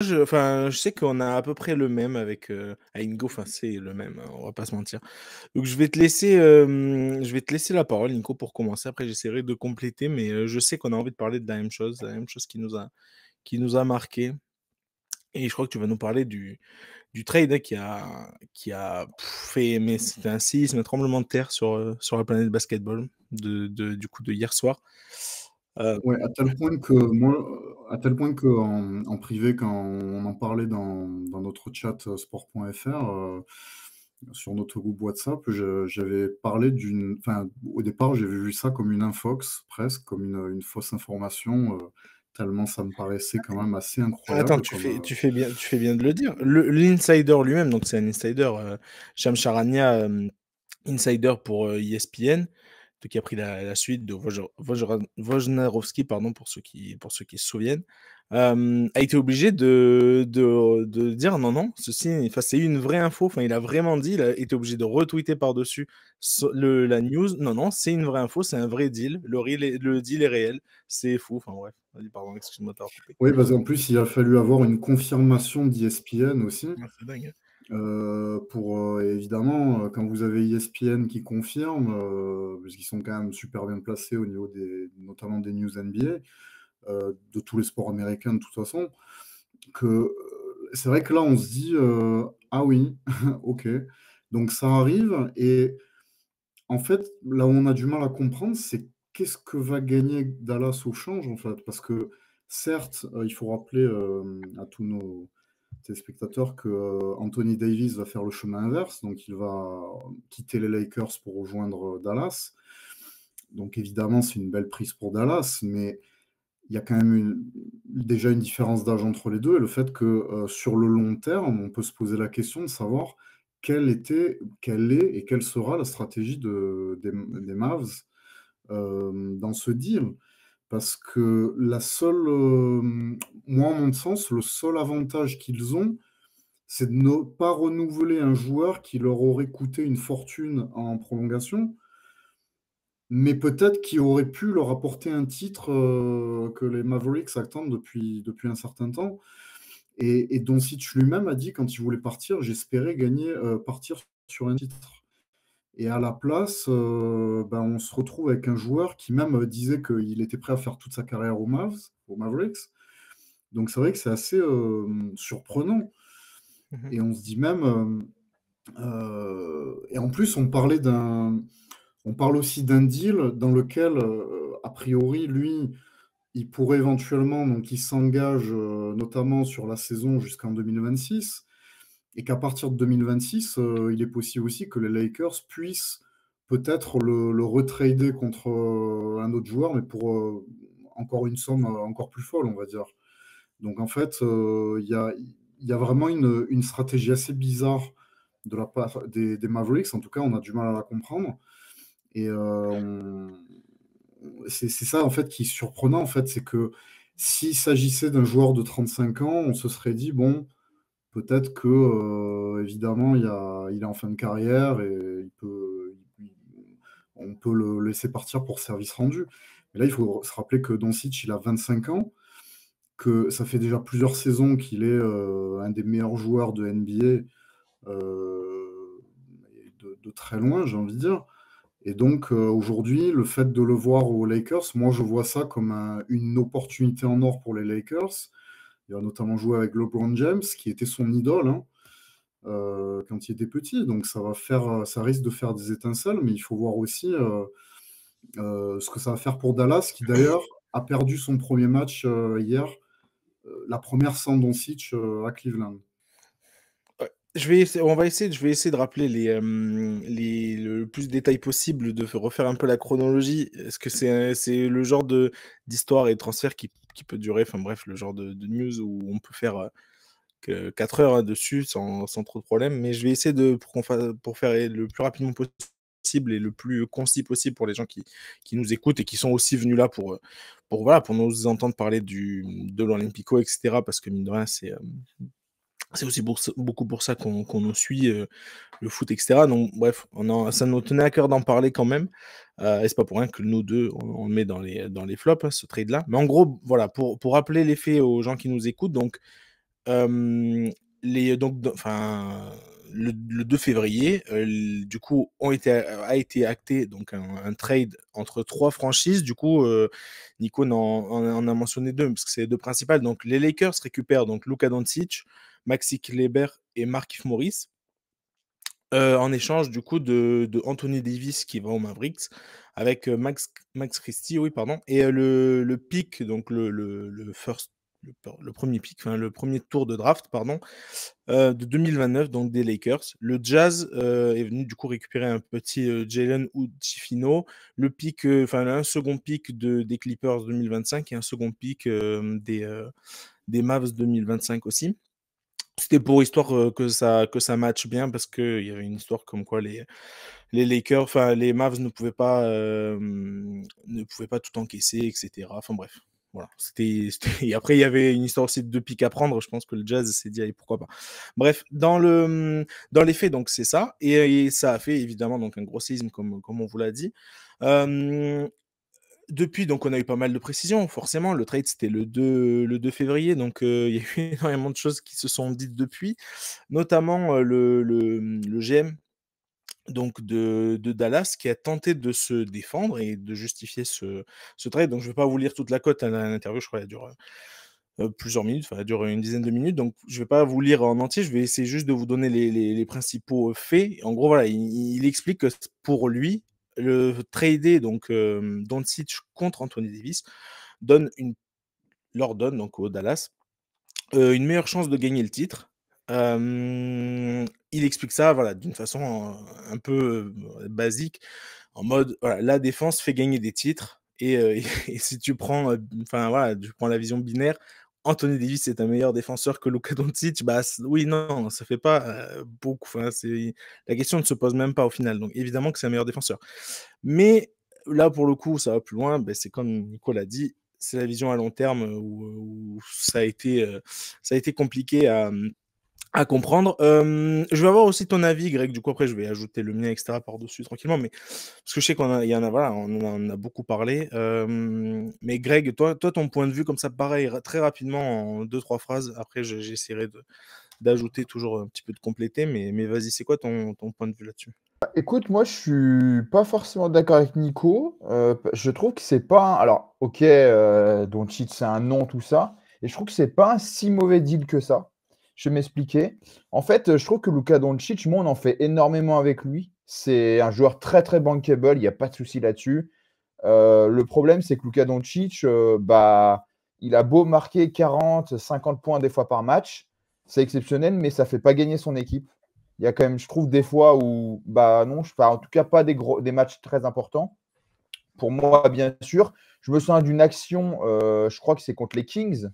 Je sais qu'on a à peu près le même avec, Ingo, enfin, c'est le même, hein, on va pas se mentir. Donc je vais te laisser la parole Nico pour commencer. Après j'essaierai de compléter, mais, je sais qu'on a envie de parler de la même chose qui nous a marqué et je crois que tu vas nous parler du trade, hein, qui a fait mais c'était un séisme, un tremblement de terre sur la planète basketball du coup de hier soir. Heu, Ouais, à tel point que moi, à tel point qu'en privé, quand on en parlait dans notre chat, sport.fr, sur notre groupe WhatsApp, j'avais parlé au départ, j'avais vu ça comme une infox, presque, comme une fausse information, tellement ça me paraissait quand même assez Attends, incroyable comme, tu fais bien de le dire. L'insider lui-même, donc c'est un insider, Shams Charania, insider pour, ESPN, donc qui a pris la suite de Wojnarowski, pardon, pour ceux qui se souviennent, a été obligé de dire: «Non, non, ceci enfin, c'est une vraie info», enfin, il a vraiment dit, il a été obligé de retweeter par-dessus la news: «Non, non, c'est une vraie info, c'est un vrai deal, le deal est réel, c'est fou», enfin bref. Vas-y, pardon, excuse-moi de t'avoir coupé. oui, parce qu'en plus, il a fallu avoir une confirmation d'ESPN aussi. Ouais, c'est dingue, hein. Évidemment, quand vous avez ESPN qui confirme, parce qu'ils sont quand même super bien placés au niveau notamment des news NBA, de tous les sports américains de toute façon, c'est vrai que là, on se dit, «Ah oui, OK». Donc ça arrive et en fait, là où on a du mal à comprendre, c'est qu'est-ce que va gagner Dallas au change, en fait? Parce que certes, il faut rappeler, à tous nos téléspectateurs que, Anthony Davis va faire le chemin inverse, donc il va quitter les Lakers pour rejoindre, Dallas. Donc évidemment, c'est une belle prise pour Dallas, mais il y a quand même déjà une différence d'âge entre les 2 et le fait que, sur le long terme, on peut se poser la question de savoir quelle est et quelle sera la stratégie des Mavs, dans ce deal. Parce que moi, à mon sens, le seul avantage qu'ils ont, c'est de ne pas renouveler un joueur qui leur aurait coûté une fortune en prolongation, mais peut-être qui aurait pu leur apporter un titre, que les Mavericks attendent depuis un certain temps et Doncic lui-même a dit quand il voulait partir: «J'espérais partir sur un titre» et à la place, ben, on se retrouve avec un joueur qui même, disait qu'il était prêt à faire toute sa carrière aux Mavericks. Donc c'est vrai que c'est assez, surprenant Mmh mh. et on se dit même, et en plus on parle aussi d'un deal dans lequel, a priori, lui, il pourrait éventuellement donc il s'engage, notamment sur la saison jusqu'en 2026 et qu'à partir de 2026, il est possible aussi que les Lakers puissent peut-être le retrader contre, un autre joueur, mais pour, encore une somme, encore plus folle, on va dire. Donc en fait, il y a vraiment une stratégie assez bizarre de la part des Mavericks. En tout cas, on a du mal à la comprendre et c'est ça, en fait, qui est surprenant, en fait, c'est que s'il s'agissait d'un joueur de 35 ans, on se serait dit: «Bon, peut-être que, évidemment, il est en fin de carrière et il on peut le laisser partir pour service rendu». Mais là, il faut se rappeler que Doncic, il a 25 ans, que ça fait déjà plusieurs saisons qu'il est, un des meilleurs joueurs de NBA, et de très loin, j'ai envie de dire. Et donc, aujourd'hui, le fait de le voir aux Lakers, moi, je vois ça comme une opportunité en or pour les Lakers. Il va notamment jouer avec LeBron James, qui était son idole, hein, quand il était petit. Donc ça risque de faire des étincelles, mais il faut voir aussi, ce que ça va faire pour Dallas, qui d'ailleurs a perdu son premier match, hier, la première sans Doncic, à Cleveland. Ouais, je vais essayer de rappeler le plus de détails possible, de refaire un peu la chronologie. Est-ce que c'est le genre d'histoire et de transfert qui peut durer, enfin bref, le genre de news où on peut faire, que 4 heures, hein, dessus sans trop de problèmes, mais je vais essayer pour faire le plus rapidement possible et le plus concis possible pour les gens qui nous écoutent et qui sont aussi venus là pour voilà, pour nous entendre parler de l'Olympico et cetera parce que mine de rien, c'est aussi beaucoup pour ça qu'on nous suit, le foot et cetera, donc bref, ça nous tenait à cœur d'en parler quand même, et c'est pas pour rien que nous 2 on le met dans les flops, hein, ce trade là, mais en gros, voilà, pour rappeler les faits aux gens qui nous écoutent, donc euh, enfin, le 2 février, du coup, a été acté donc un trade entre 3 franchises. Du coup, Nico en a mentionné 2 parce que c'est les 2 principales. Donc, les Lakers récupèrent donc Luka Doncic, Maxi Kleber et Markieff Morris. En échange du coup de Anthony Davis qui va aux Mavericks avec Max Christie, oui, pardon, et le pick, donc le premier pick, enfin le premier tour de draft, pardon, de 2029, donc des Lakers. Le Jazz est venu du coup récupérer un petit Jalen Hood-Schifino, le pick, enfin un second pick des Clippers 2025 et un second pick des Mavs 2025 aussi. C'était pour histoire que ça matche bien parce qu'il y avait une histoire comme quoi les Lakers, enfin les Mavs ne pouvaient pas tout encaisser, etc. Enfin bref, voilà. Et après, il y avait une histoire aussi de 2 pics à prendre. Je pense que le Jazz s'est dit, allez, pourquoi pas. Bref, dans les faits, donc c'est ça. Et ça a fait évidemment donc un gros séisme, comme on vous l'a dit. Euh, Depuis, donc, on a eu pas mal de précisions. Forcément, le trade, c'était le 2 février. Donc, il y a eu énormément de choses qui se sont dites depuis, notamment le GM donc de Dallas qui a tenté de se défendre et de justifier ce trade. Donc, je ne vais pas vous lire toute la cote à l'interview. Je crois qu'elle dure plusieurs minutes, enfin, elle dure une dizaine de minutes. Donc, je ne vais pas vous lire en entier. Je vais essayer juste de vous donner les principaux faits. En gros, voilà, il explique que pour lui, le trader donc Doncic contre Anthony Davis leur donne donc au Dallas une meilleure chance de gagner le titre. Il explique ça, voilà, d'une façon un peu basique, en mode, voilà, la défense fait gagner des titres. Et si tu prends, enfin voilà, tu prends la vision binaire, Anthony Davis est un meilleur défenseur que Luka Doncic, bah oui, non, ça fait pas beaucoup. Enfin, la question ne se pose même pas au final. Donc évidemment que c'est un meilleur défenseur. Mais là, pour le coup, ça va plus loin. Ben, c'est comme Nico l'a dit, c'est la vision à long terme où ça a été compliqué à comprendre. Je vais avoir aussi ton avis, Greg. Du coup, après, je vais ajouter le mien, etc. par-dessus tranquillement. Mais parce que je sais il y en a, voilà, on en a beaucoup parlé. Mais Greg, toi, ton point de vue, comme ça, pareil, très rapidement, en 2-3 phrases. Après, j'essaierai d'ajouter toujours un petit peu de compléter. Mais vas-y, c'est quoi ton point de vue là-dessus? Écoute, moi, je suis pas forcément d'accord avec Nico. Je trouve que c'est pas alors, OK, Doncic, c'est un nom, tout ça, et je trouve que c'est pas un si mauvais deal que ça. Je vais m'expliquer. En fait, je trouve que Luka Doncic, moi, on en fait énormément avec lui. C'est un joueur très, très bankable, il y a pas de souci là-dessus. Le problème, c'est que Luka Doncic, bah, il a beau marquer 40-50 points des fois par match, c'est exceptionnel, mais ça fait pas gagner son équipe. Il y a quand même, je trouve, des fois où, bah non, en tout cas pas des matchs très importants. Pour moi, bien sûr, je me souviens d'une action, je crois que c'est contre les Kings,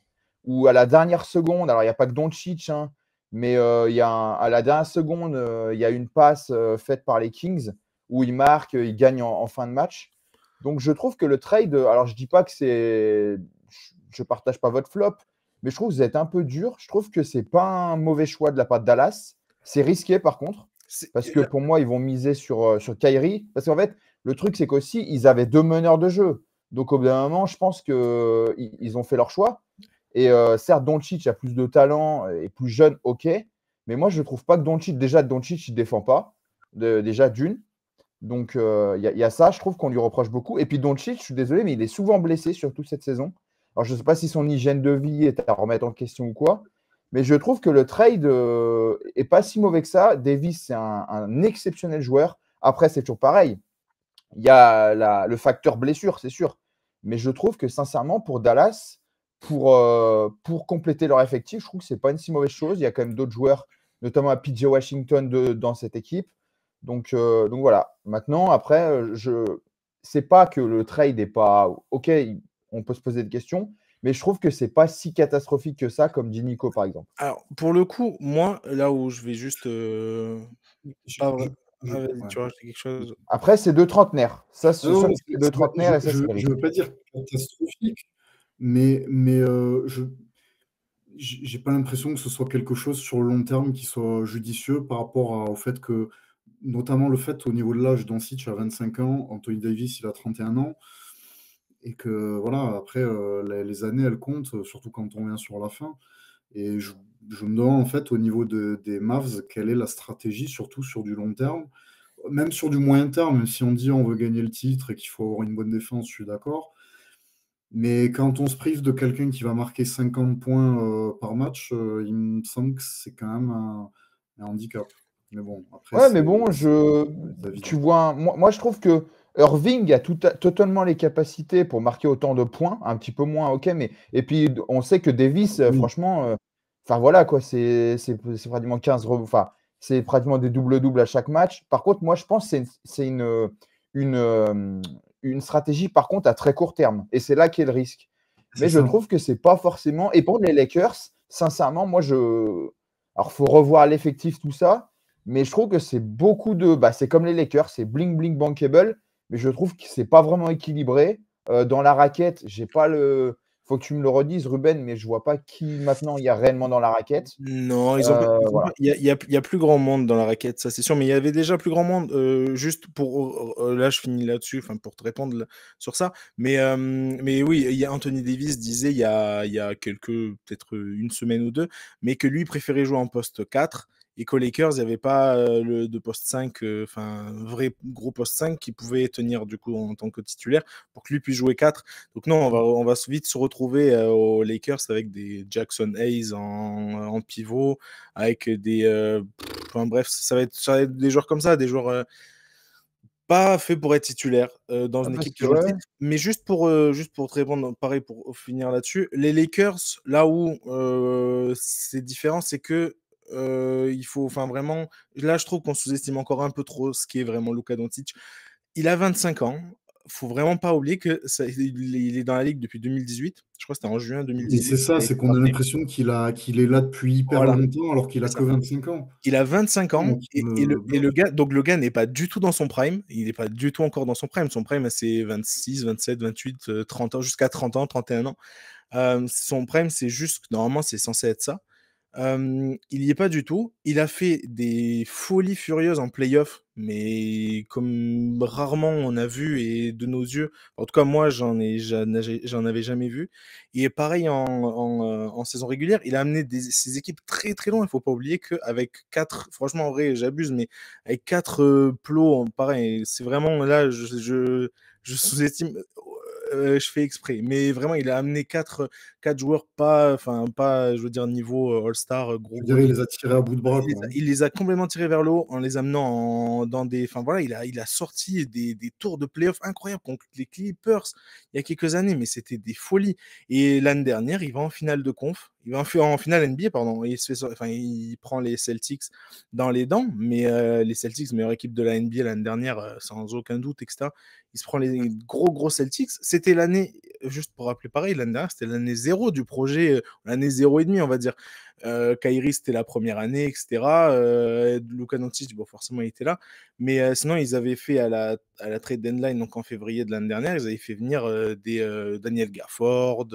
où à la dernière seconde, alors il n'y a pas que Doncic, hein, mais à la dernière seconde, il y a une passe faite par les Kings où ils marquent, ils gagnent en fin de match. Donc je trouve que le trade, alors je dis pas que c'est, je partage pas votre flop, mais je trouve que vous êtes un peu dur. Je trouve que c'est pas un mauvais choix de la part de Dallas. C'est risqué par contre, parce que pour moi, ils vont miser sur Kyrie. Parce qu'en fait, le truc, c'est qu'aussi, ils avaient 2 meneurs de jeu. Donc, au bout d'un moment, je pense qu'ils ont fait leur choix. Et certes, Doncic a plus de talent et plus jeune, ok. Mais moi, je ne trouve pas que Doncic, il ne défend pas. Déjà, d'une. Donc, il y a ça, je trouve qu'on lui reproche beaucoup. Et puis, Doncic, je suis désolé, mais il est souvent blessé, surtout cette saison. Alors, je ne sais pas si son hygiène de vie est à remettre en question ou quoi. Mais je trouve que le trade est pas si mauvais que ça. Davis, c'est un exceptionnel joueur. Après, c'est toujours pareil. Il y a le facteur blessure, c'est sûr. Mais je trouve que sincèrement, pour Dallas, pour compléter leur effectif, je trouve que ce n'est pas une si mauvaise chose. Il y a quand même d'autres joueurs, notamment à PJ Washington dans cette équipe. Donc voilà. Maintenant, après, c'est pas que le trade n'est pas OK, on peut se poser des questions, mais je trouve que c'est pas si catastrophique que ça, comme dit Nico, par exemple. Alors, pour le coup, moi, là où je vais juste. Je, Pas je, vrai. je- Ah, vas-y, ouais. tu rajouter quelque chose? Après, c'est deux trentenaires. Ça, Non, c'est ça, non, c'est deux trentenaires et ça, c'est je risqué. veux pas dire catastrophique, mais j'ai pas l'impression que ce soit quelque chose sur le long terme qui soit judicieux par rapport au fait que, notamment le fait au niveau de l'âge, Doncic a 25 ans, Anthony Davis il a 31 ans, et que voilà, après les années elles comptent, surtout quand on vient sur la fin. Et je me demande en fait au niveau des Mavs, quelle est la stratégie, surtout sur du long terme, même sur du moyen terme, même si on dit on veut gagner le titre et qu'il faut avoir une bonne défense, je suis d'accord. Mais quand on se prive de quelqu'un qui va marquer 50 points par match, il me semble que c'est quand même un handicap. Mais bon, après, Ouais, mais c'est bon, tu évident. vois, moi, je trouve que Irving a totalement les capacités pour marquer autant de points, un petit peu moins, ok, mais et puis on sait que Davis, Oui, franchement, enfin voilà quoi, c'est pratiquement 15, enfin c'est pratiquement des double-doubles à chaque match. Par contre, moi, je pense que c'est une, euh, une stratégie par contre à très court terme, et c'est là qu'est le risque. c'est Mais je ça. trouve que c'est pas forcément. Et pour les Lakers, sincèrement, alors faut revoir l'effectif, tout ça. Mais je trouve que c'est beaucoup de. Bah, c'est comme les Lakers, c'est bling bling bankable, mais je trouve que c'est pas vraiment équilibré. Dans la raquette, j'ai pas le. Faut que tu me le redises, Ruben, mais je vois pas qui maintenant il y a réellement dans la raquette. Non, ils ont pas Voilà. il y a plus grand monde dans la raquette, ça c'est sûr, mais il y avait déjà plus grand monde, juste pour, là je finis là-dessus, enfin pour te répondre sur ça, mais oui, il y a Anthony Davis disait il y a peut-être une semaine ou deux, mais que lui préférait jouer en poste 4 et qu'aux Lakers, il n'y avait pas de poste 5, enfin un vrai gros poste 5 qui pouvait tenir du coup en tant que titulaire pour que lui puisse jouer 4. Donc non, on va vite se retrouver aux Lakers avec des Jackson Hayes en pivot, avec des... enfin bref, ça va être des joueurs comme ça, des joueurs pas faits pour être titulaires dans Ah, une parce équipe qui que, joue le ouais. titre. Mais juste pour te répondre, pareil, pour finir là-dessus, les Lakers, là où c'est différent, c'est que il faut, enfin vraiment, là je trouve qu'on sous-estime encore un peu trop ce qui est vraiment Luka Doncic. Il a 25 ans. Faut vraiment pas oublier que il est dans la ligue depuis 2018. Je crois que c'était en juin Et 2018 c'est qu'il ça, a été c'est qu'on a drafté. l'impression qu'il est là depuis hyper Voilà, longtemps alors qu'il a c'est que ça. 25 ans. Il a 25 ans Donc, et bon, le gars, donc le gars n'est pas du tout dans son prime. Il n'est pas du tout encore dans son prime. Son prime, c'est 26, 27, 28, 30 ans, jusqu'à 30 ans, 31 ans. Son prime, c'est juste, normalement, c'est censé être ça. Il y est pas du tout. Il a fait des folies furieuses en playoff, mais comme rarement on a vu et de nos yeux. En tout cas, moi, j'en avais jamais vu. Et pareil en saison régulière, il a amené ses équipes très très loin. Il faut pas oublier qu'avec quatre, franchement en vrai, j'abuse, mais avec quatre plots, pareil, c'est vraiment là, je sous-estime. Je fais exprès, mais vraiment, il a amené quatre joueurs pas, je veux dire, niveau All-Star, je gros, veux gros dire, il truc. les a tirés à bout de bras, quoi, hein. Il les a complètement tirés vers le haut en les amenant dans des. Enfin voilà, il a sorti des tours de playoff incroyables contre les Clippers il y a quelques années, mais c'était des folies. Et l'année dernière, il va en finale de conf, il va en finale NBA, pardon, et il prend les Celtics dans les dents, mais les Celtics, meilleure équipe de la NBA l'année dernière, sans aucun doute, etc. Il se prend les gros Celtics. C'était l'année, juste pour rappeler pareil, l'année dernière, c'était l'année zéro du projet, l'année 0,5, on va dire. Kyrie, c'était la première année, etc. Luka Doncic, bon, forcément, il était là. Mais sinon, ils avaient fait à la trade deadline, donc en février de l'année dernière, ils avaient fait venir des Daniel Gafford,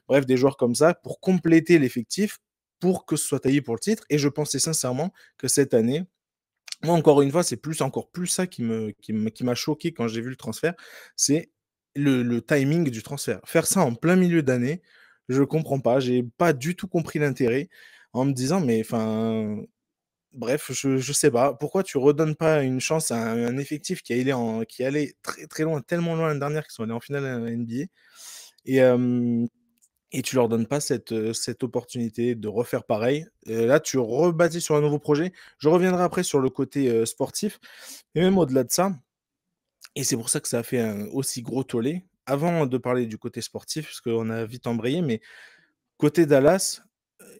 bref, des joueurs comme ça pour compléter l'effectif pour que ce soit taillé pour le titre. Et je pensais sincèrement que cette année, moi, encore une fois, c'est encore plus ça qui m'a choqué quand j'ai vu le transfert, c'est le timing du transfert. Faire ça en plein milieu d'année, je comprends pas. J'ai pas du tout compris l'intérêt en me disant, mais enfin, bref, je sais pas. Pourquoi tu redonnes pas une chance à un effectif qui allait très très loin, tellement loin l'année dernière qu'ils sont allés en finale NBA et, et tu leur donnes pas cette opportunité de refaire pareil. Là, tu rebâtis sur un nouveau projet. Je reviendrai après sur le côté sportif, et même au-delà de ça, et c'est pour ça que ça a fait un aussi gros tollé. Avant de parler du côté sportif, parce qu'on a vite embrayé, mais côté Dallas,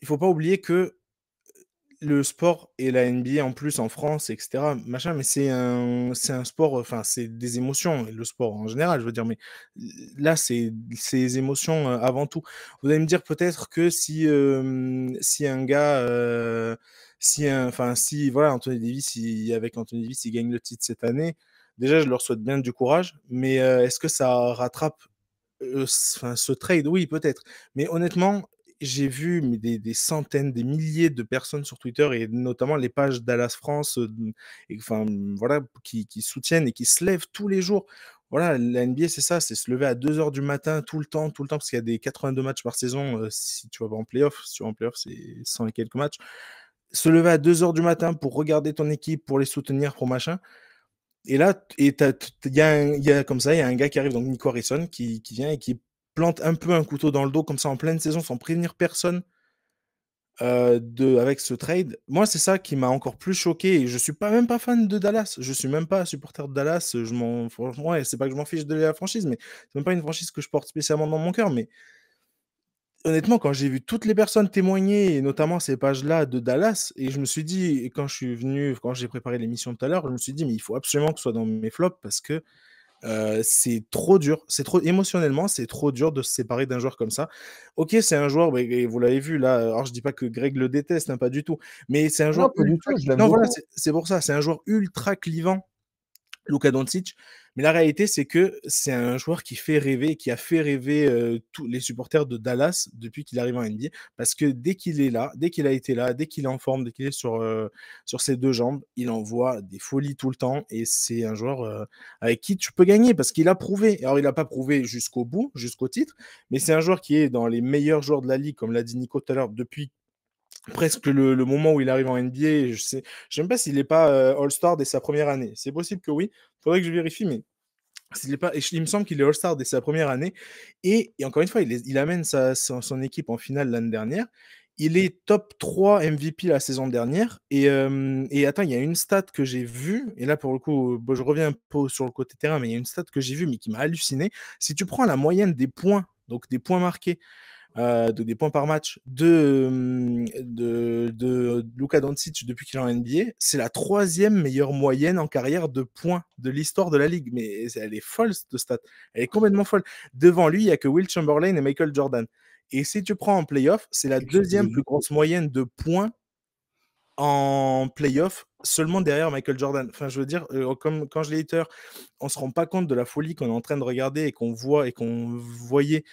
il faut pas oublier que le sport et la NBA en plus en France, et cetera, machin, mais c'est un sport, enfin, c'est des émotions, et le sport en général, je veux dire, mais là, c'est les émotions avant tout. Vous allez me dire peut-être que si un gars, si voilà, Anthony Davis, avec Anthony Davis, il gagne le titre cette année, déjà, je leur souhaite bien du courage, mais est-ce que ça rattrape ce trade? Oui, peut-être. Mais honnêtement, j'ai vu des centaines, des milliers de personnes sur Twitter et notamment les pages Dallas France, et, enfin, voilà, qui soutiennent et qui se lèvent tous les jours voilà, la NBA, c'est ça, c'est se lever à 2 heures du matin tout le temps, parce qu'il y a des 82 matchs par saison. Si tu vas pas en playoff, si tu vas en playoff, c'est 100 et quelques matchs. Se lever à 2 heures du matin pour regarder ton équipe, pour les soutenir, pour machin. Et là, il y a comme ça, il y a un gars qui arrive, donc Nico Harrison, qui vient et qui plante un peu un couteau dans le dos, comme ça, en pleine saison, sans prévenir personne, avec ce trade. Moi, c'est ça qui m'a encore plus choqué. Et je suis même pas fan de Dallas. Je suis même pas supporter de Dallas. Franchement, ouais, c'est pas que je m'en fiche de la franchise, mais c'est même pas une franchise que je porte spécialement dans mon cœur. Mais honnêtement, quand j'ai vu toutes les personnes témoigner, et notamment ces pages-là de Dallas, et je me suis dit, et quand j'ai préparé l'émission tout à l'heure, je me suis dit, mais il faut absolument que ce soit dans mes flops parce que c'est trop dur, émotionnellement, c'est trop dur de se séparer d'un joueur comme ça. Ok, c'est un joueur, et vous l'avez vu là, alors je dis pas que Greg le déteste, hein, pas du tout, mais c'est un Non, joueur pas du ultra. tout, je l'aime Non, voilà, beaucoup. c'est pour ça, c'est un joueur ultra clivant, Luka Doncic. Mais la réalité, c'est que c'est un joueur qui fait rêver, qui a fait rêver tous les supporters de Dallas depuis qu'il arrive en NBA. Parce que dès qu'il est là, dès qu'il a été là, dès qu'il est en forme, dès qu'il est sur ses deux jambes, il envoie des folies tout le temps. Et c'est un joueur avec qui tu peux gagner parce qu'il a prouvé. Alors, il n'a pas prouvé jusqu'au bout, jusqu'au titre, mais c'est un joueur qui est dans les meilleurs joueurs de la ligue, comme l'a dit Nico tout à l'heure, depuis presque le moment où il arrive en NBA. Je sais même pas s'il n'est pas All-Star dès sa première année. C'est possible que oui. Il faudrait que je vérifie, mais il me semble qu'il est All-Star dès sa première année. Et encore une fois, il amène son équipe en finale l'année dernière. Il est top 3 MVP la saison dernière. Et attends, il y a une stat que j'ai vue. Et là, pour le coup, je reviens un peu sur le côté terrain, mais il y a une stat que j'ai vue, mais qui m'a halluciné. Si tu prends la moyenne des points, donc des points marqués, des points par match de Luka Doncic depuis qu'il est en NBA, c'est la 3e meilleure moyenne en carrière de points de l'histoire de la ligue. Mais elle est folle, cette stat. Elle est complètement folle. Devant lui, il n'y a que Will Chamberlain et Michael Jordan. Et si tu prends en playoff, c'est la deuxième plus grosse moyenne de points en playoff, seulement derrière Michael Jordan. Enfin, je veux dire, comme quand je l'ai dit, on se rend pas compte de la folie qu'on est en train de regarder et qu'on voit et qu'on voyait.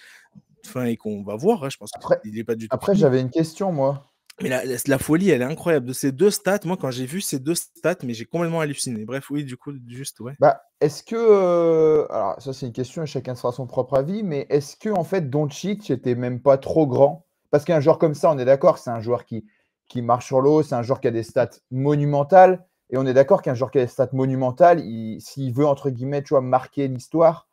Enfin, et qu'on va voir, hein, je pense qu'il n'est pas du tout Après, fini. j'avais une question, moi. Mais la folie, elle est incroyable. De ces deux stats, moi, quand j'ai vu ces deux stats, mais j'ai complètement halluciné. Bref, oui, du coup, juste, ouais. Bah, est-ce que, alors ça c'est une question et chacun se fera son propre avis, mais est-ce que en fait Doncic était même pas trop grand? Parce qu'un joueur comme ça, on est d'accord, c'est un joueur qui marche sur l'eau, c'est un joueur qui a des stats monumentales, et on est d'accord qu'un joueur qui a des stats monumentales, s'il veut entre guillemets, tu vois, marquer l'histoire,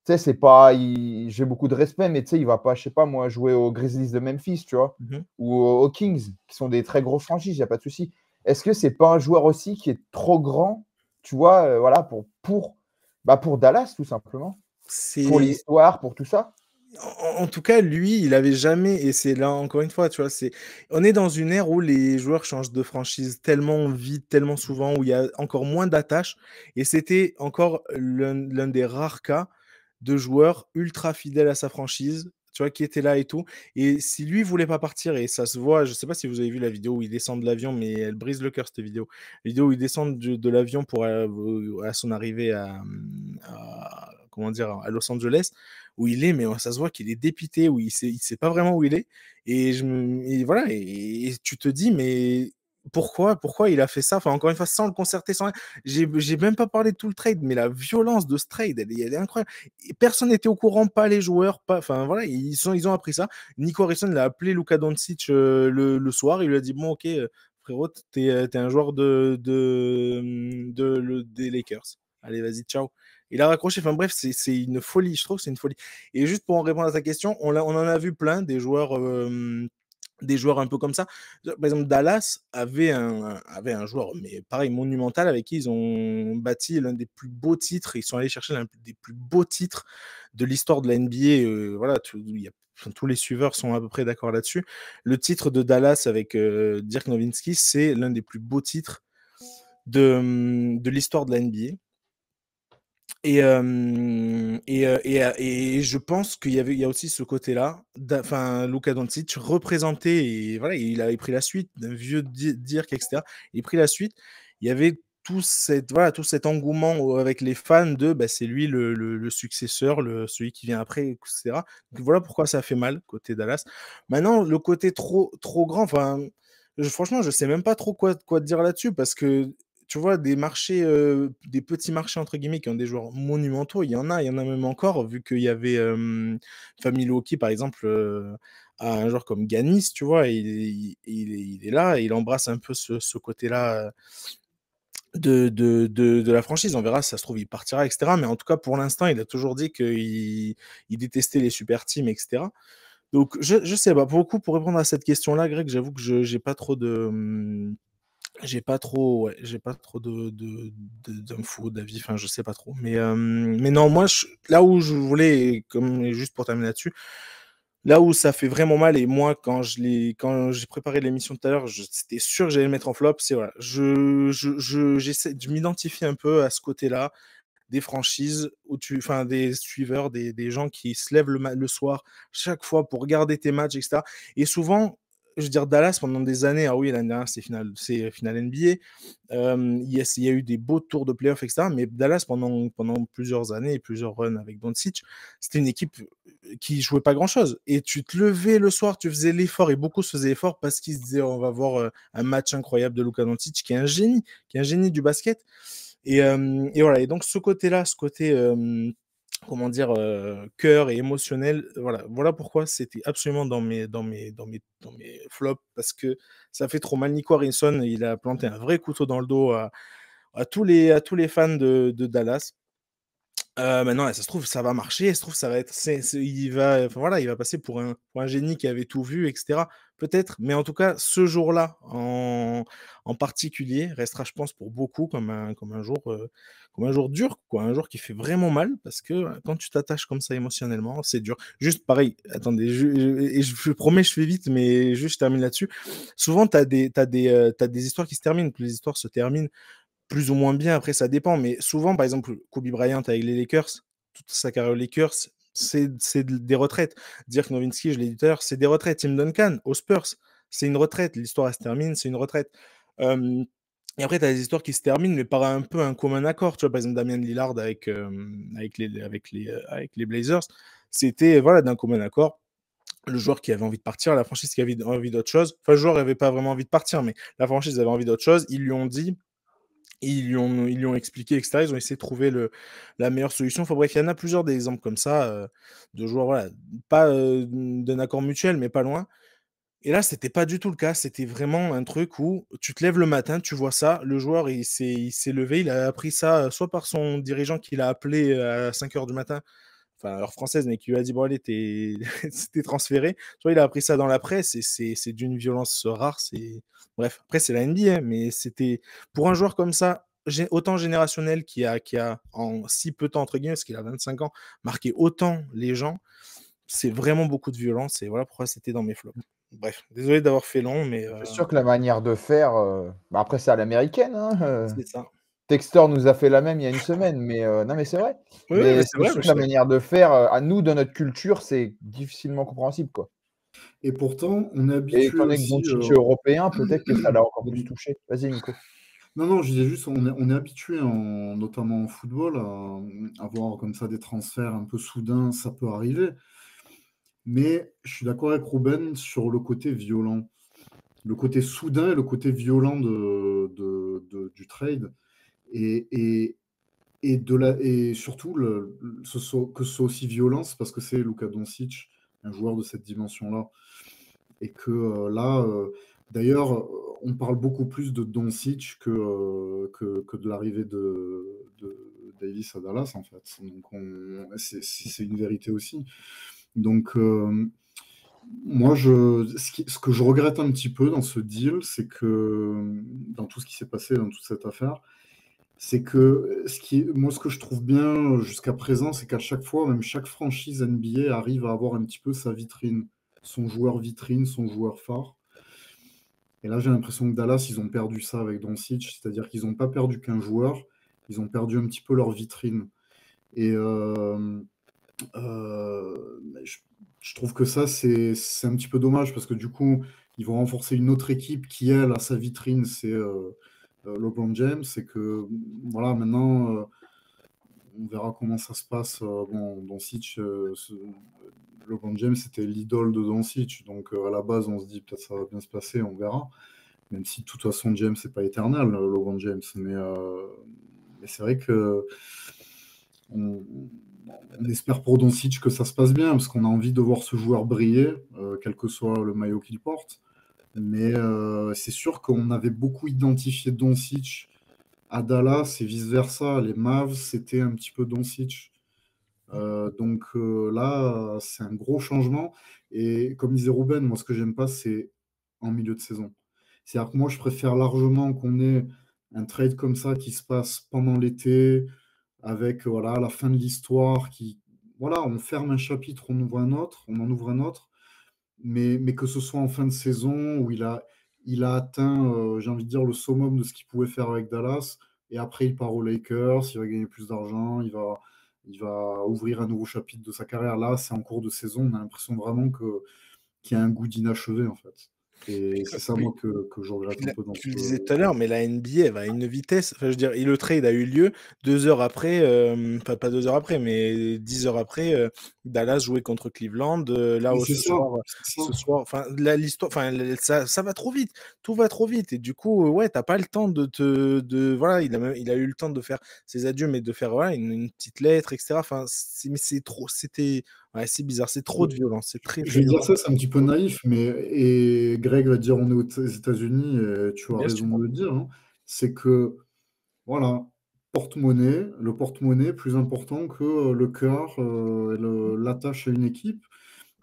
tu sais, c'est pas, j'ai beaucoup de respect, mais tu sais, il va pas, je sais pas moi, jouer aux Grizzlies de Memphis, tu vois, ou aux Kings, qui sont des très grosses franchises, il n'y a pas de souci. Est-ce que c'est pas un joueur aussi qui est trop grand, tu vois, voilà, pour Dallas, tout simplement, pour C'est l'histoire, pour tout ça? en tout cas, lui, il avait jamais, et c'est là encore une fois, tu vois, on est dans une ère où les joueurs changent de franchise tellement vite, tellement souvent, où il y a encore moins d'attaches, et c'était encore l'un des rares cas de joueurs ultra fidèles à sa franchise, tu vois, qui était là et tout. Et si lui voulait pas partir, et ça se voit, je sais pas si vous avez vu la vidéo où il descend de l'avion, mais elle brise le cœur, cette vidéo. La vidéo où il descend de l'avion pour à son arrivée comment dire, à Los Angeles, où il est, mais ça se voit qu'il est dépité, où il sait pas vraiment où il est. Et voilà, et tu te dis, mais pourquoi il a fait ça? Enfin, encore une fois, sans le concerter, sans rien. J'ai même pas parlé de tout le trade, mais la violence de ce trade, elle est incroyable. Et personne n'était au courant, pas les joueurs, pas. Enfin voilà, ils ont appris ça. Nico Harrison l'a appelé Luka Doncic le soir. Il lui a dit bon, ok, frérot, t'es un joueur des Lakers. Allez, vas-y, ciao. Il a raccroché. Enfin bref, c'est une folie. Je trouve que c'est une folie. Et juste pour en répondre à ta question, on en a vu plein des joueurs un peu comme ça. Par exemple, Dallas avait un joueur, mais pareil, monumental, avec qui ils ont bâti l'un des plus beaux titres. Ils sont allés chercher l'un des plus beaux titres de l'histoire de la NBA. Voilà, tous les suiveurs sont à peu près d'accord là-dessus. Le titre de Dallas avec Dirk Nowitzki, c'est l'un des plus beaux titres de l'histoire de la NBA. Et je pense qu'il y a aussi ce côté-là. Enfin, Luka Doncic représenté, et voilà, il avait pris la suite d'un vieux Dirk, etc. Il a pris la suite. Il y avait tout cet engouement avec les fans de c'est lui le successeur, celui qui vient après, etc. Donc voilà pourquoi ça fait mal côté Dallas. Maintenant, le côté trop grand, enfin, franchement, je sais même pas trop quoi te dire là-dessus, parce que tu vois, des marchés, des petits marchés entre guillemets qui ont des joueurs monumentaux, il y en a même encore vu qu'il y avait, Family Hockey par exemple, a un joueur comme Ganis, tu vois? Il est là et il embrasse un peu ce côté-là, de la franchise. On verra si ça se trouve, il partira et cetera, mais en tout cas, pour l'instant, il a toujours dit qu'il détestait les super teams et cetera. Donc je sais pas, pour le coup, pour répondre à cette question-là, Greg, j'avoue que je j'ai pas trop de, j'ai pas trop d'infos, d'avis, enfin, je sais pas trop. Mais non, moi, là où je voulais, comme juste pour terminer là-dessus, là où ça fait vraiment mal, et moi, quand j'ai préparé l'émission tout à l'heure, c'était sûr que j'allais le mettre en flop, c'est voilà, j'essaie de m'identifier un peu à ce côté-là, des franchises enfin des suiveurs, des gens qui se lèvent le soir chaque fois pour regarder tes matchs, etc. Et souvent, je veux dire, Dallas pendant des années, ah oui, l'année dernière, c'est finale NBA. Il y a eu des beaux tours de playoffs, etc. Mais Dallas, pendant plusieurs années et plusieurs runs avec Doncic, c'était une équipe qui jouait pas grand-chose. Et tu te levais le soir, tu faisais l'effort, et beaucoup se faisaient l'effort parce qu'ils se disaient, on va voir un match incroyable de Luka Doncic, qui est un génie du basket. Et voilà, et donc ce côté-là, ce côté, comment dire, cœur et émotionnel, voilà pourquoi c'était absolument dans mes flops, parce que ça fait trop mal. Nico Harrison, il a planté un vrai couteau dans le dos à tous les fans de Dallas. Maintenant, ça se trouve, ça va marcher, ça se trouve, ça va être il va, enfin, voilà, il va passer pour un génie qui avait tout vu et cetera. Peut-être, mais en tout cas, ce jour-là, en particulier, restera, je pense, pour beaucoup comme un jour dur, quoi, un jour qui fait vraiment mal, parce que, quand tu t'attaches comme ça émotionnellement, c'est dur. Juste pareil, attendez, je promets, je fais vite, mais juste je termine là-dessus. Souvent, tu as des histoires qui se terminent, puis les histoires se terminent plus ou moins bien, après ça dépend, mais souvent, par exemple, Kobe Bryant avec les Lakers, toute sa carrière aux Lakers, c'est des retraites. Dirk Nowitzki, je l'ai dit tout à l'heure, c'est des retraites. Tim Duncan aux Spurs, c'est une retraite. L'histoire, elle se termine, c'est une retraite. Euh, et après, tu as des histoires qui se terminent, mais par un peu un commun accord. Tu vois, par exemple, Damian Lillard avec les Blazers, c'était voilà, d'un commun accord. Le joueur qui avait envie de partir, la franchise qui avait envie d'autre chose. Enfin, le joueur n'avait pas vraiment envie de partir, mais la franchise avait envie d'autre chose. Ils lui ont dit, ils lui ont expliqué, etc. Ils ont essayé de trouver la meilleure solution. Enfin bref, il y en a plusieurs des exemples comme ça, de joueurs, voilà, pas d'un accord mutuel, mais pas loin. Et là, c'était pas du tout le cas. C'était vraiment un truc où tu te lèves le matin, tu vois ça, le joueur, il s'est levé, il a appris ça soit par son dirigeant qui l'a appelé à 5 heures du matin, enfin, heure française, mais qui lui a dit, bon, allez, t'es transféré. Soit il a appris ça dans la presse, et c'est d'une violence rare. Bref, après, c'est la NBA, mais c'était pour un joueur comme ça, autant générationnel, qui a en si peu de temps, entre guillemets, parce qu'il a 25 ans, marqué autant les gens, c'est vraiment beaucoup de violence, et voilà pourquoi c'était dans mes flops. Bref, désolé d'avoir fait long, mais C'est sûr que la manière de faire, bah, après c'est à l'américaine, hein, c'est ça. Textor nous a fait la même il y a une semaine, mais non, mais c'est vrai. Oui, oui, mais Mais c'est c'est vrai, sûr mais que je la suis d'accord. manière de faire, à nous, de notre culture, c'est difficilement compréhensible, quoi. Et pourtant, on est Et habitué étant donné que aussi. Doncic est européen, peut-être que ça l'a encore plus Pardon. touché. Vas-y, Nico. Non, non, je disais juste, on est habitué, notamment en football, à voir comme ça des transferts un peu soudains, ça peut arriver. Mais je suis d'accord avec Ruben sur le côté violent. Le côté soudain et le côté violent du trade. Et, et, et surtout, que ce soit aussi violent, c'est parce que c'est Luka Doncic, un joueur de cette dimension-là. Et que là, d'ailleurs, on parle beaucoup plus de Doncic que de l'arrivée de Davis à Dallas, en fait. Donc, c'est une vérité aussi. Donc, moi, ce que je regrette un petit peu dans ce deal, c'est que dans tout ce qui s'est passé, dans toute cette affaire, c'est que moi, ce que je trouve bien jusqu'à présent, c'est qu'à chaque fois, même chaque franchise NBA arrive à avoir un petit peu sa vitrine, son joueur vitrine, son joueur phare. Et là, j'ai l'impression que Dallas, ils ont perdu ça avec Doncic, c'est-à-dire qu'ils n'ont pas perdu qu'un joueur, ils ont perdu un petit peu leur vitrine. Et je trouve que ça, c'est un petit peu dommage parce que du coup, ils vont renforcer une autre équipe qui, elle, a sa vitrine, c'est LeBron James. C'est que, voilà, maintenant, on verra comment ça se passe. Bon, Doncic, LeBron James, c'était l'idole de Doncic. Donc, à la base, on se dit peut-être ça va bien se passer, on verra. même si de toute façon James c'est pas éternel, Logan James, mais c'est vrai que on, on espère pour Doncic que ça se passe bien, parce qu'on a envie de voir ce joueur briller, quel que soit le maillot qu'il porte. Mais c'est sûr qu'on avait beaucoup identifié Doncic à Dallas et vice-versa. Les Mavs, c'était un petit peu Doncic. Donc là, c'est un gros changement. Et comme disait Ruben, moi, ce que j'aime pas, c'est en milieu de saison. C'est-à-dire que moi, je préfère largement qu'on ait un trade comme ça qui se passe pendant l'été, avec voilà, la fin de l'histoire, voilà, on ferme un chapitre, on ouvre un autre, on en ouvre un autre, mais que ce soit en fin de saison où il a atteint, j'ai envie de dire, le summum de ce qu'il pouvait faire avec Dallas, et après il part aux Lakers, il va gagner plus d'argent, il va ouvrir un nouveau chapitre de sa carrière. Là, c'est en cours de saison, on a l'impression vraiment qu'il y a un goût d'inachevé, en fait. Et c'est ça, Oui. moi, que je regrette un peu dans Tu le ce. disais tout à l'heure, mais la NBA, elle va à une vitesse. Enfin, je veux dire, et le trade a eu lieu 2 heures après, enfin pas 2 heures après, mais 10 heures après, Dallas jouait contre Cleveland. Là, Mais ce soir, c'est ça. enfin, l'histoire, enfin, ça va trop vite. Tout va trop vite. Et du coup, ouais, t'as pas le temps voilà, il a eu le temps de faire ses adieux, mais de faire voilà, une petite lettre, etc. Enfin, mais c'est trop, ouais, c'est bizarre, c'est trop de violence, c'est très, Je très vais dire violent. ça, c'est un petit peu naïf, et Greg va dire on est aux États-Unis, et tu as Bien raison sûr. de le dire, hein. C'est que, voilà, le porte-monnaie est plus important que le cœur, et l'attache à une équipe.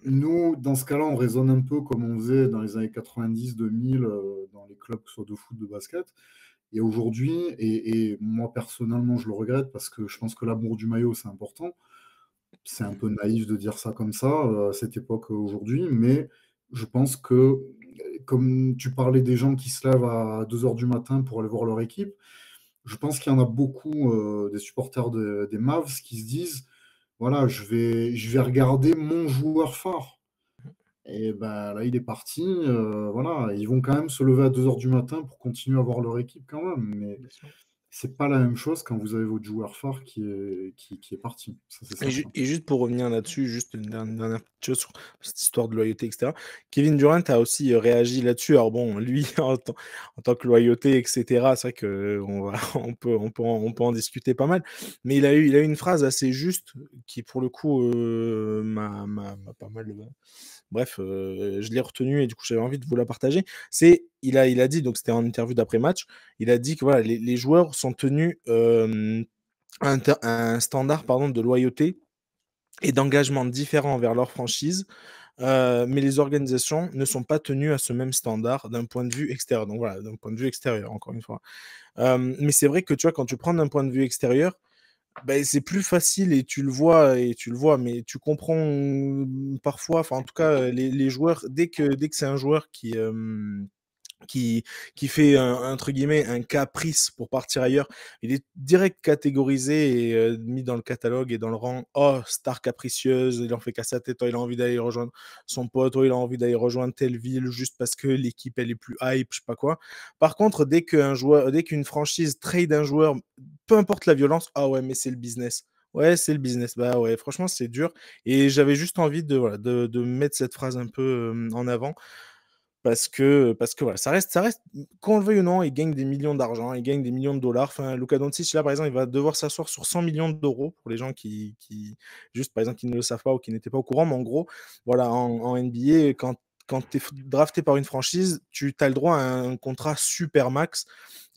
Nous, dans ce cas-là, on raisonne un peu comme on faisait dans les années 90-2000, dans les clubs, que ce soit de foot, de basket. Et aujourd'hui, et moi personnellement, je le regrette parce que je pense que l'amour du maillot, c'est important. C'est un peu naïf de dire ça comme ça, à cette époque, aujourd'hui, mais je pense que, comme tu parlais des gens qui se lèvent à 2 heures du matin pour aller voir leur équipe, je pense qu'il y en a beaucoup, des supporters des Mavs qui se disent: «Voilà, je vais regarder mon joueur phare», et ben, là, il est parti, voilà. Ils vont quand même se lever à 2 heures du matin pour continuer à voir leur équipe quand même, mais Bien sûr. c'est pas la même chose quand vous avez votre joueur phare qui est parti, ça c'est certain. Et juste pour revenir là-dessus, juste une dernière petite chose sur cette histoire de loyauté, etc. Kevin Durant a aussi réagi là-dessus. Alors bon, lui, en tant que loyauté, etc., c'est vrai qu'on va, on peut en discuter pas mal. Mais il a eu une phrase assez juste qui, pour le coup, m'a pas mal. Bref, je l'ai retenue et du coup, j'avais envie de vous la partager. Il a dit, donc c'était en interview d'après-match, il a dit que voilà, les joueurs sont tenus à un standard pardon, de loyauté et d'engagement différents envers leur franchise, mais les organisations ne sont pas tenues à ce même standard d'un point de vue extérieur. Donc voilà, d'un point de vue extérieur, encore une fois. Mais c'est vrai que tu vois, quand tu prends d'un point de vue extérieur, ben c'est plus facile et tu le vois, mais tu comprends parfois, enfin en tout cas, les joueurs, dès que c'est un joueur qui, qui fait entre guillemets un caprice pour partir ailleurs, il est direct catégorisé et mis dans le catalogue et dans le rang oh star capricieuse, il en fait qu'à sa tête, oh, il a envie d'aller rejoindre son pote, oh, il a envie d'aller rejoindre telle ville juste parce que l'équipe elle est plus hype, je sais pas quoi. Par contre, dès qu'une franchise trade un joueur, peu importe la violence, ah ouais mais c'est le business. Ouais, c'est le business. Bah ouais, franchement, c'est dur. Et j'avais juste envie de, voilà, de mettre cette phrase un peu en avant parce que voilà, ça reste, qu'on le veuille ou non, il gagne des millions d'argent, il gagne des millions de dollars. Enfin, Luka Doncic, là, par exemple, il va devoir s'asseoir sur 100 millions d'euros pour les gens juste, par exemple, qui ne le savent pas ou qui n'étaient pas au courant. Mais en gros, voilà, en NBA, quand tu es drafté par une franchise, tu as le droit à un contrat super max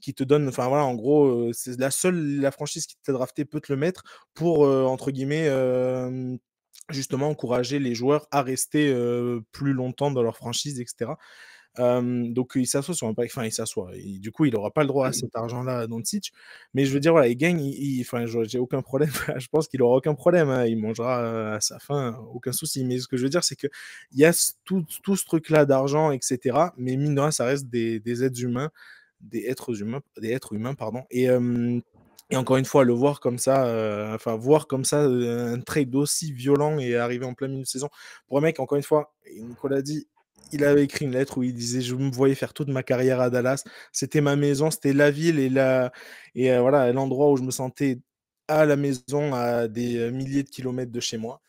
qui te donne, enfin voilà, en gros, c'est la franchise qui t'a drafté peut te le mettre pour, entre guillemets, justement encourager les joueurs à rester, plus longtemps dans leur franchise et cetera. Donc il s'assoit sur un paquet, enfin il s'assoit et du coup, il aura pas le droit à cet argent-là, Doncic. Mais je veux dire, voilà, il gagne, enfin, j'ai aucun problème, je pense qu'il aura aucun problème, hein, il mangera, à sa faim, aucun souci. Mais ce que je veux dire, c'est qu'il y a tout ce truc-là d'argent et cetera, mais mine de rien, ça reste des êtres humains, des êtres humains, pardon. Et encore une fois, le voir comme ça, enfin voir comme ça, un trade aussi violent et arriver en plein milieu de saison pour un mec, encore une fois, et Nicolas dit, il avait écrit une lettre où il disait: «Je me voyais faire toute ma carrière à Dallas. C'était ma maison, c'était la ville voilà, l'endroit où je me sentais à la maison, à des, milliers de kilomètres de chez moi».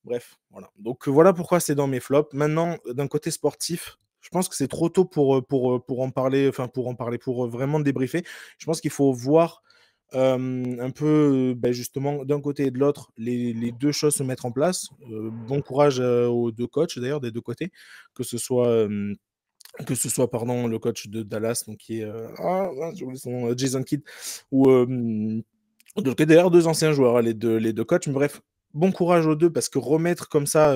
Bref, voilà. Donc, voilà pourquoi c'est dans mes flops. Maintenant, d'un côté sportif, Je pense que c'est trop tôt pour en parler, enfin pour en parler, pour vraiment débriefer. Je pense qu'il faut voir un peu, justement, d'un côté et de l'autre, les 2 choses se mettre en place. Bon courage, aux 2 coachs d'ailleurs, des 2 côtés, que ce soit, pardon, le coach de Dallas, donc qui est, j'ai oublié son nom, Jason Kidd ou, de l'autre côté d'ailleurs 2 anciens joueurs, hein, les deux coachs, mais bref, bon courage aux 2 parce que remettre comme ça,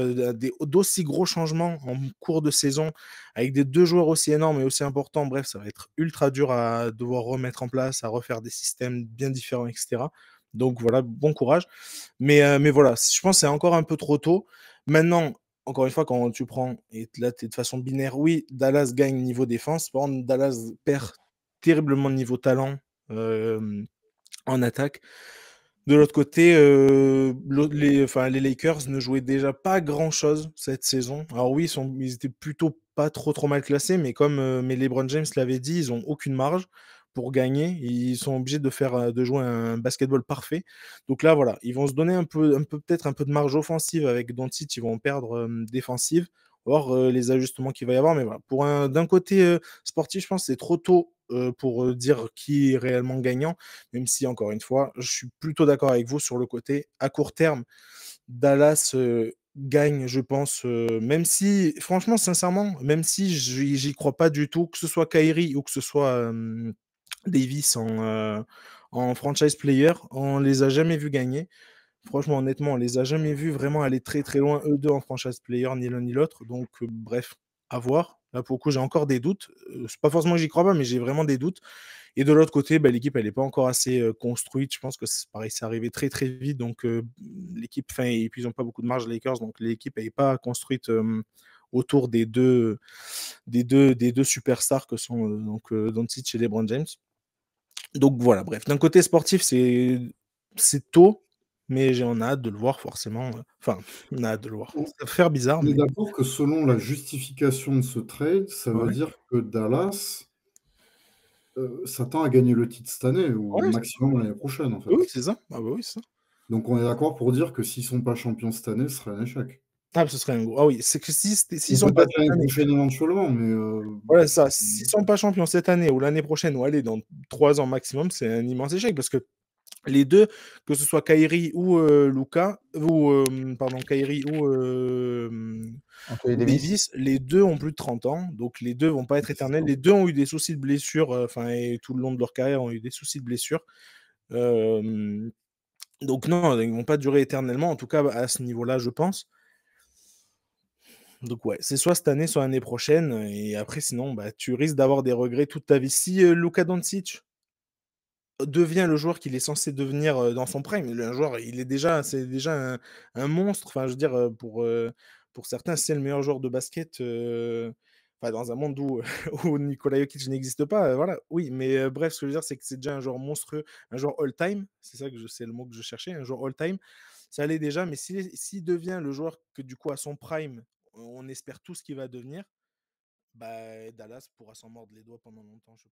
d'aussi gros changements en cours de saison avec des 2 joueurs aussi énormes et aussi importants, bref, ça va être ultra dur à devoir remettre en place, à refaire des systèmes bien différents et cetera. Donc voilà, bon courage. Mais voilà, je pense que c'est encore un peu trop tôt. Maintenant, encore une fois, quand tu prends et là, tu es de façon binaire, oui, Dallas gagne niveau défense, par contre, Dallas perd terriblement niveau talent, hem, en attaque. De l'autre côté, les Lakers ne jouaient déjà pas grand-chose cette saison. Alors oui, ils étaient plutôt pas trop mal classés, mais LeBron James l'avait dit, ils ont aucune marge pour gagner. Ils sont obligés de jouer un basketball parfait. Donc là, voilà, ils vont se donner peut-être un peu de marge offensive avec Doncic, ils vont perdre défensive. Or, les ajustements qu'il va y avoir, mais voilà. D'un côté sportif, je pense que c'est trop tôt pour dire qui est réellement gagnant. Même si, encore une fois, je suis plutôt d'accord avec vous sur le côté. À court terme, Dallas gagne, je pense, même si, franchement, sincèrement, même si j'y crois pas du tout, que ce soit Kyrie ou que ce soit Davis en franchise player, on les a jamais vus gagner. Franchement, honnêtement, on les a jamais vus vraiment aller très très loin, eux deux en franchise player, ni l'un ni l'autre. Donc, bref, à voir. Là, pour le coup, j'ai encore des doutes. C'est pas forcément que j'y crois pas, mais j'ai vraiment des doutes. Et de l'autre côté, l'équipe, elle n'est pas encore assez construite. Je pense que c'est pareil, c'est arrivé très très vite. Donc, l'équipe, enfin, et puis ils n'ont pas beaucoup de marge, les Lakers. Donc, l'équipe n'est pas construite autour des deux superstars que sont Doncic et LeBron James. Donc, voilà, bref. D'un côté sportif, c'est tôt, mais on a hâte de le voir forcément. Enfin, on a hâte de le voir. On Ça va faire bizarre, on est mais d'accord que selon la justification de ce trade, ça veut ouais. dire que Dallas, s'attend à gagner le titre cette année ou Ouais, maximum l'année prochaine, en oui, fait. c'est ça. Ah bah oui, c'est ça. Donc on est d'accord pour dire que s'ils sont pas champions cette année, ce serait un échec. Ah, ce serait un gros. Ah oui, c'est que s'ils Ou sont pas peut-être cette l'année année. prochaine éventuellement, mais Voilà, ça. S'ils sont pas champions cette année ou l'année prochaine ou allez, dans 3 ans maximum, c'est un immense échec parce que les 2, que ce soit Kyrie ou Luka ou pardon, Kyrie Anthony ou Davis. Davis, les 2 ont plus de 30 ans, donc les 2 vont pas être c'est éternels. ça. Les 2 ont eu des soucis de blessures, enfin et tout le long de leur carrière ont eu des soucis de blessures. Hem, donc non, ils vont pas durer éternellement, en tout cas à ce niveau-là, je pense. Donc ouais, c'est soit cette année, soit l'année prochaine et après sinon, tu risques d'avoir des regrets toute ta vie. Si, Luka Doncic devient le joueur qu'il est censé devenir, dans son prime, un joueur, c'est déjà un monstre, enfin je veux dire, pour certains, c'est le meilleur joueur de basket, enfin dans un monde où où Nikola Jokic n'existe pas, voilà, oui, mais bref, ce que je veux dire, c'est que c'est déjà un joueur monstrueux, un joueur all time, c'est le mot que je cherchais, un joueur all time, ça allait déjà, mais s'il devient le joueur que du coup à son prime, on espère tous qu'il va devenir, Dallas pourra s'en mordre les doigts pendant longtemps, je pense.